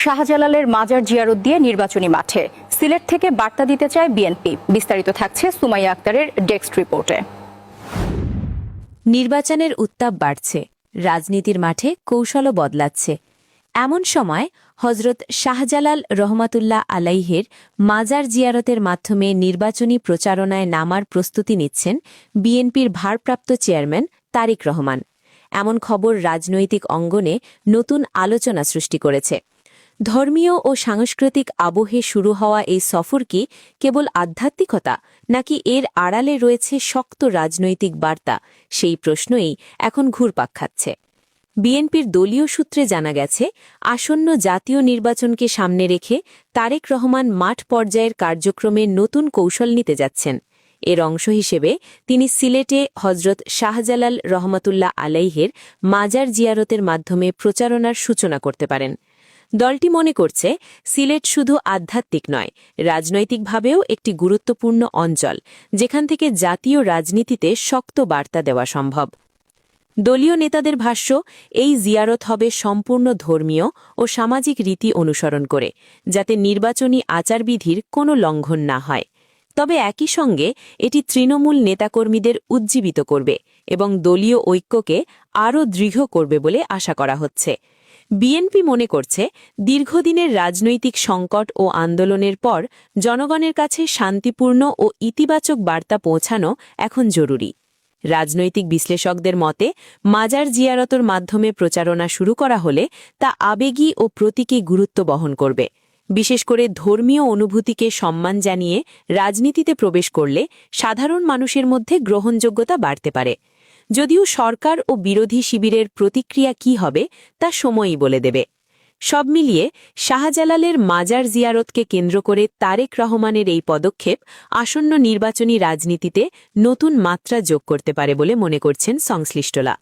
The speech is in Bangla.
শাহজালালের মাজার জিয়ারত দিয়ে নির্বাচনী মাঠে সিলেট থেকে বার্তা দিতে চায় বিএনপি। বিস্তারিত থাকছে সুমাইয়া আক্তারের ডেস্ক রিপোর্টে। নির্বাচনের উত্তাপ বাড়ছে, রাজনীতির মাঠে কৌশলও বদলাচ্ছে। এমন সময় হজরত শাহজালাল রহমাতুল্লাহ আলাইহের মাজার জিয়ারতের মাধ্যমে নির্বাচনী প্রচারণায় নামার প্রস্তুতি নিচ্ছেন বিএনপির ভারপ্রাপ্ত চেয়ারম্যান তারেক রহমান। এমন খবর রাজনৈতিক অঙ্গনে নতুন আলোচনা সৃষ্টি করেছে। ধর্মীয় ও সাংস্কৃতিক আবহে শুরু হওয়া এই সফর কি কেবল আধ্যাত্মিকতা, নাকি এর আড়ালে রয়েছে শক্ত রাজনৈতিক বার্তা? সেই প্রশ্নই এখন ঘুরপাক খাচ্ছে। বিএনপির দলীয় সূত্রে জানা গেছে, আসন্ন জাতীয় নির্বাচনকে সামনে রেখে তারেক রহমান মাঠ পর্যায়ের কার্যক্রমে নতুন কৌশল নিতে যাচ্ছেন। এর অংশ হিসেবে তিনি সিলেটে হজরত শাহজালাল রহমাতুল্লাহ আলাইহের মাজার জিয়ারতের মাধ্যমে প্রচারণার সূচনা করতে পারেন। দলটি মনে করছে, সিলেট শুধু আধ্যাত্মিক নয়, রাজনৈতিকভাবেও একটি গুরুত্বপূর্ণ অঞ্চল, যেখান থেকে জাতীয় রাজনীতিতে শক্ত বার্তা দেওয়া সম্ভব। দলীয় নেতাদের ভাষ্য, এই জিয়ারত হবে সম্পূর্ণ ধর্মীয় ও সামাজিক রীতি অনুসরণ করে, যাতে নির্বাচনী আচারবিধির কোনো লঙ্ঘন না হয়। তবে একই সঙ্গে এটি তৃণমূল নেতাকর্মীদের উজ্জীবিত করবে এবং দলীয় ঐক্যকে আরও দৃঢ় করবে বলে আশা করা হচ্ছে। বিএনপি মনে করছে, দীর্ঘদিনের রাজনৈতিক সংকট ও আন্দোলনের পর জনগণের কাছে শান্তিপূর্ণ ও ইতিবাচক বার্তা পৌঁছানো এখন জরুরি। রাজনৈতিক বিশ্লেষকদের মতে, মাজার জিয়ারতের মাধ্যমে প্রচারণা শুরু করা হলে তা আবেগী ও প্রতীকী গুরুত্ব বহন করবে। বিশেষ করে ধর্মীয় অনুভূতিকে সম্মান জানিয়ে রাজনীতিতে প্রবেশ করলে সাধারণ মানুষের মধ্যে গ্রহণযোগ্যতা বাড়তে পারে। যদিও সরকার ও বিরোধী শিবিরের প্রতিক্রিয়া কী হবে তা সময়ই বলে দেবে। সব মিলিয়ে শাহজালালের মাজার জিয়ারতকে কেন্দ্র করে তারেক রহমানের এই পদক্ষেপ আসন্ন নির্বাচনী রাজনীতিতে নতুন মাত্রা যোগ করতে পারে বলে মনে করছেন সংশ্লিষ্টরা।